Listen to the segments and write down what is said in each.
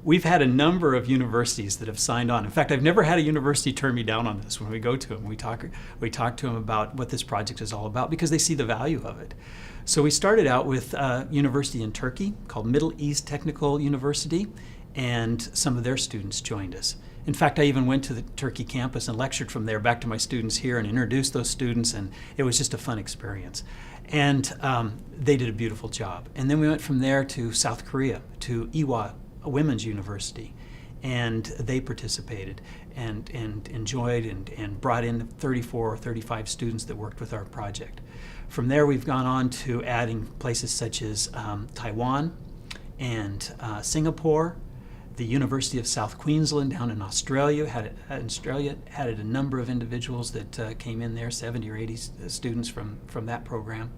we've had a number of universities that have signed on. In fact, I've never had a university turn me down on this. When we go to them, we talk to them about what this project is all about because they see the value of it. So we started out with a university in Turkey called Middle East Technical University, and some of their students joined us. In fact, I even went to the Turkey campus and lectured from there back to my students here and introduced those students, and it was just a fun experience. And they did a beautiful job. And then we went from there to South Korea, to Ewha Women's University, and they participated and enjoyed and brought in 34 or 35 students that worked with our project. From there, we've gone on to adding places such as Taiwan and Singapore. The University of South Queensland down in Australia had a number of individuals that came in there, 70 or 80 students from that program.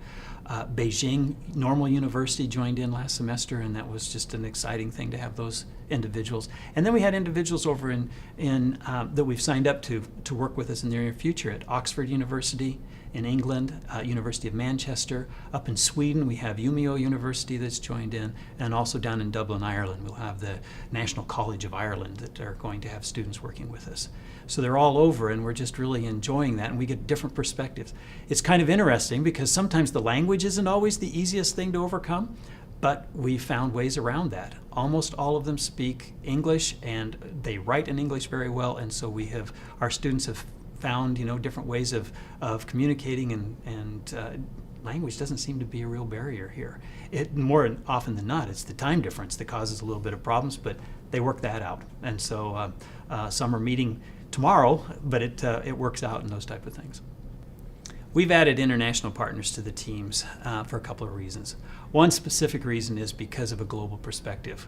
Beijing Normal University joined in last semester, and that was just an exciting thing to have those individuals. And then we had individuals over in that we've signed up to work with us in the near future at Oxford University in England, University of Manchester. Up in Sweden, we have Umeå University that's joined in, and also down in Dublin, Ireland, we'll have the National College of Ireland that are going to have students working with us. So they're all over, and we're just really enjoying that, and we get different perspectives. It's kind of interesting because sometimes the language isn't always the easiest thing to overcome, but we found ways around that. Almost all of them speak English, and they write in English very well, and so our students have found different ways of communicating, and language doesn't seem to be a real barrier here. More often than not, it's the time difference that causes a little bit of problems, but they work that out. And so some are meeting tomorrow, but it works out in those type of things. We've added international partners to the teams for a couple of reasons. One specific reason is because of a global perspective.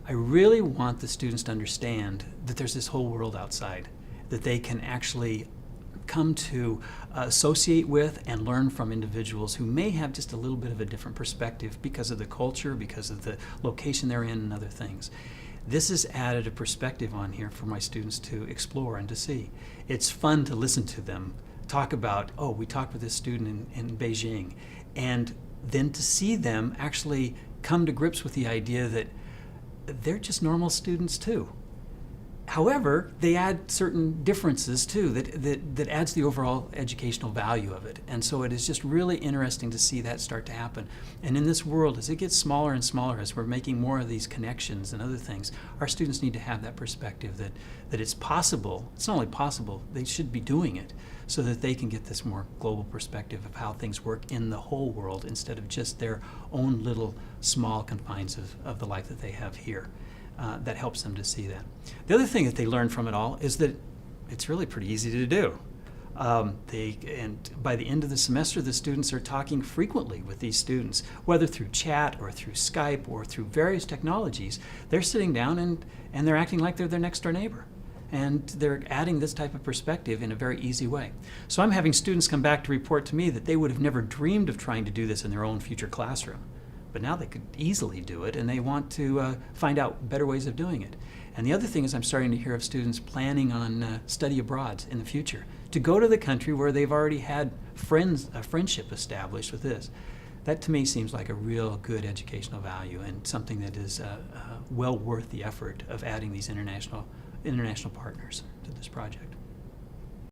I really want the students to understand that there's this whole world outside that they can actually come to associate with and learn from individuals who may have just a little bit of a different perspective because of the culture, because of the location they're in, and other things. This has added a perspective on here for my students to explore and to see. It's fun to listen to them talk about, oh, we talked with this student in Beijing, and then to see them actually come to grips with the idea that they're just normal students too. However, they add certain differences too that adds the overall educational value of it. And so it is just really interesting to see that start to happen. And in this world, as it gets smaller and smaller, as we're making more of these connections and other things, our students need to have that perspective that it's possible. It's not only possible, they should be doing it so that they can get this more global perspective of how things work in the whole world instead of just their own little small confines of the life that they have here. That helps them to see that. The other thing that they learn from it all is that it's really pretty easy to do. And by the end of the semester, the students are talking frequently with these students, whether through chat or through Skype or through various technologies. They're sitting down and they're acting like they're their next door neighbor. And they're adding this type of perspective in a very easy way. So I'm having students come back to report to me that they would have never dreamed of trying to do this in their own future classroom. But now they could easily do it, and they want to find out better ways of doing it. And the other thing is I'm starting to hear of students planning on study abroad in the future, to go to the country where they've already had a friendship established with this. That to me seems like a real good educational value and something that is well worth the effort of adding these international partners to this project.